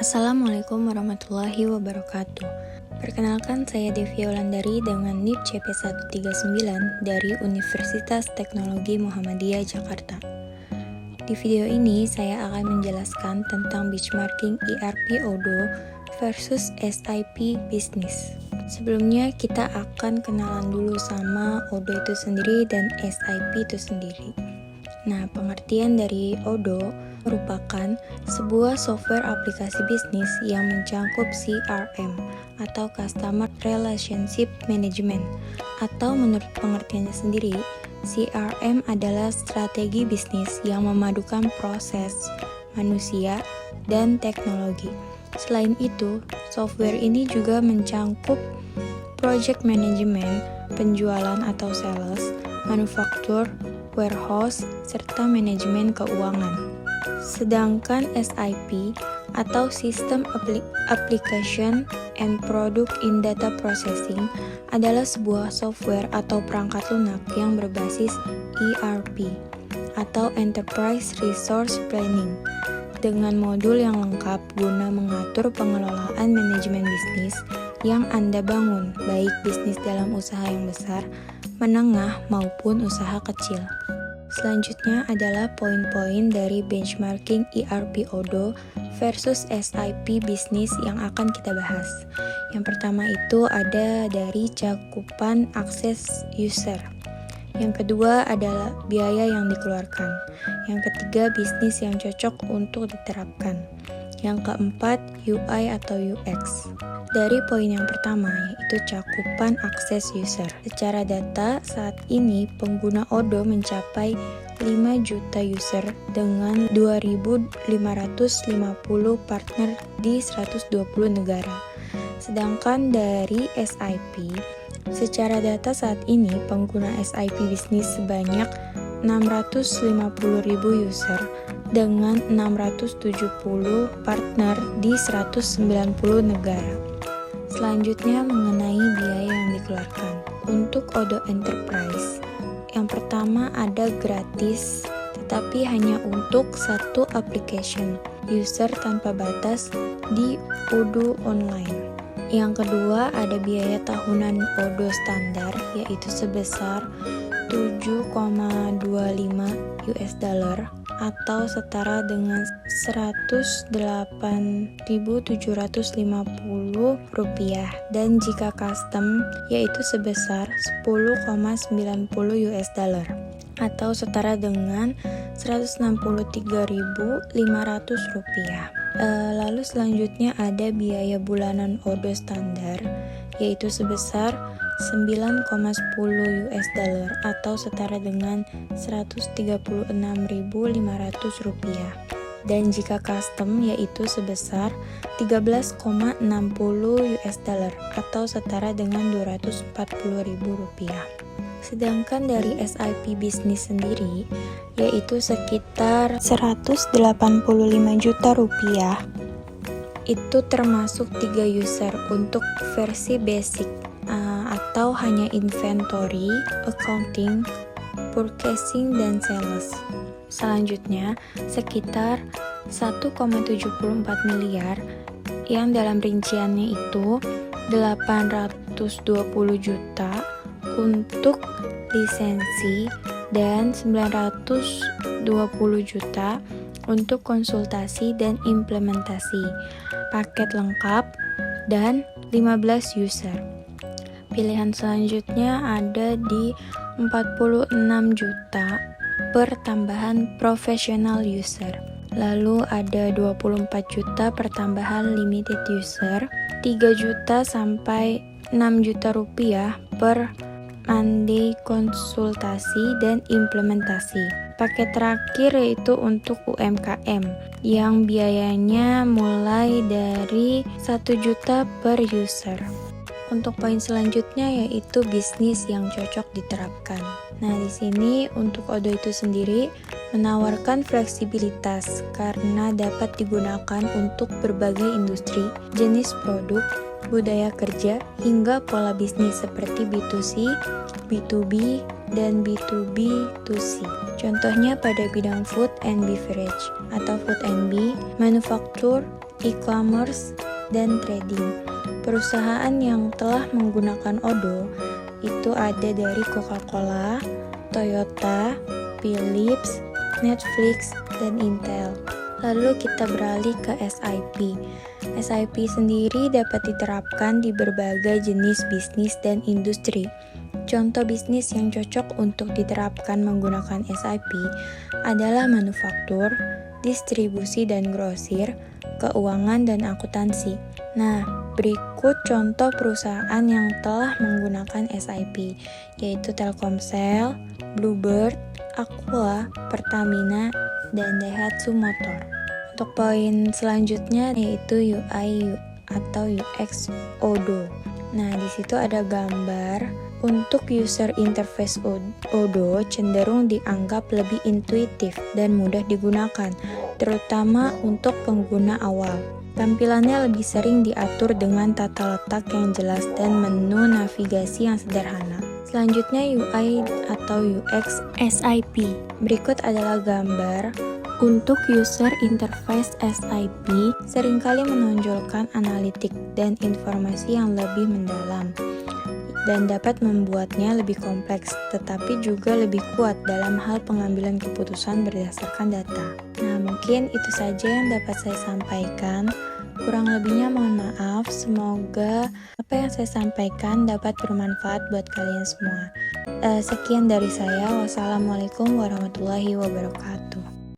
Assalamualaikum warahmatullahi wabarakatuh. Perkenalkan, saya Devia Wulandari dengan NIP CP139 dari Universitas Teknologi Muhammadiyah Jakarta. Di video ini saya akan menjelaskan tentang benchmarking ERP Odoo versus SIP Business. Sebelumnya kita akan kenalan dulu sama Odoo itu sendiri dan SIP itu sendiri. Nah, pengertian dari Odoo merupakan sebuah software aplikasi bisnis yang mencangkup CRM atau Customer Relationship Management, atau menurut pengertiannya sendiri, CRM adalah strategi bisnis yang memadukan proses, manusia, dan teknologi. Selain itu, software ini juga mencangkup project management, penjualan atau sales, manufaktur, warehouse, serta manajemen keuangan. Sedangkan SIP atau System Application and Product in Data Processing adalah sebuah software atau perangkat lunak yang berbasis ERP atau Enterprise Resource Planning dengan modul yang lengkap guna mengatur pengelolaan manajemen bisnis yang Anda bangun, baik bisnis dalam usaha yang besar, menengah, maupun usaha kecil. Selanjutnya adalah poin-poin dari benchmarking ERP Odoo versus SIP bisnis yang akan kita bahas. Yang pertama itu ada dari cakupan akses user. Yang kedua adalah biaya yang dikeluarkan. Yang ketiga, bisnis yang cocok untuk diterapkan. Yang keempat, UI atau UX. Dari poin yang pertama, yaitu cakupan akses user. Secara data, saat ini pengguna Odoo mencapai 5 juta user dengan 2.550 partner di 120 negara. Sedangkan dari SIP, secara data saat ini pengguna SIP bisnis sebanyak 650.000 user dengan 670 partner di 190 negara. Selanjutnya mengenai biaya yang dikeluarkan. Untuk Odoo Enterprise, yang pertama ada gratis, tetapi hanya untuk satu application, user tanpa batas di Odoo Online. Yang kedua ada biaya tahunan Odoo standar, yaitu sebesar $7,25 atau setara dengan Rp108.750, dan jika custom yaitu sebesar $10,90 atau setara dengan Rp163.500. Lalu selanjutnya ada biaya bulanan Odoo standar, yaitu sebesar $9,10 atau setara dengan Rp136.500, dan jika custom yaitu sebesar $13,60 atau setara dengan Rp240.000. Sedangkan dari SIP bisnis sendiri yaitu sekitar Rp185 juta, itu termasuk 3 user untuk versi basic atau hanya inventory, accounting, purchasing, dan sales. Selanjutnya sekitar 1,74 miliar yang dalam rinciannya itu 820 juta untuk lisensi dan 920 juta untuk konsultasi dan implementasi, paket lengkap, dan 15 user. Pilihan selanjutnya ada di 46 juta per tambahan professional user. Lalu ada 24 juta per tambahan limited user, 3 juta sampai 6 juta rupiah per Monday konsultasi dan implementasi. Paket terakhir yaitu untuk UMKM yang biayanya mulai dari 1 juta per user. Untuk poin selanjutnya yaitu bisnis yang cocok diterapkan. Nah, di sini untuk Odoo itu sendiri menawarkan fleksibilitas karena dapat digunakan untuk berbagai industri, jenis produk, budaya kerja, hingga pola bisnis seperti B2C, B2B, dan B2B2C. Contohnya pada bidang food and beverage atau food and B, manufaktur, e-commerce, dan trading. Perusahaan yang telah menggunakan Odoo itu ada dari Coca-Cola, Toyota, Philips, Netflix, dan Intel. Lalu kita beralih ke SIP. SIP sendiri dapat diterapkan di berbagai jenis bisnis dan industri. Contoh bisnis yang cocok untuk diterapkan menggunakan SIP adalah manufaktur, distribusi dan grosir, keuangan dan akuntansi. Nah, berikut contoh perusahaan yang telah menggunakan SIP, yaitu Telkomsel, Bluebird, Aqua, Pertamina, dan Daihatsu Motor. Untuk poin selanjutnya yaitu UI atau UX Odoo. Nah, di situ ada gambar. Untuk user interface Odoo cenderung dianggap lebih intuitif dan mudah digunakan, terutama untuk pengguna awal. Tampilannya lebih sering diatur dengan tata letak yang jelas dan menu navigasi yang sederhana. Selanjutnya UI atau UX SIP. Berikut adalah gambar. Untuk user interface SIP seringkali menonjolkan analitik dan informasi yang lebih mendalam dan dapat membuatnya lebih kompleks, tetapi juga lebih kuat dalam hal pengambilan keputusan berdasarkan data. Nah, mungkin itu saja yang dapat saya sampaikan. Kurang lebihnya mohon maaf, semoga apa yang saya sampaikan dapat bermanfaat buat kalian semua. Sekian dari saya, wassalamualaikum warahmatullahi wabarakatuh.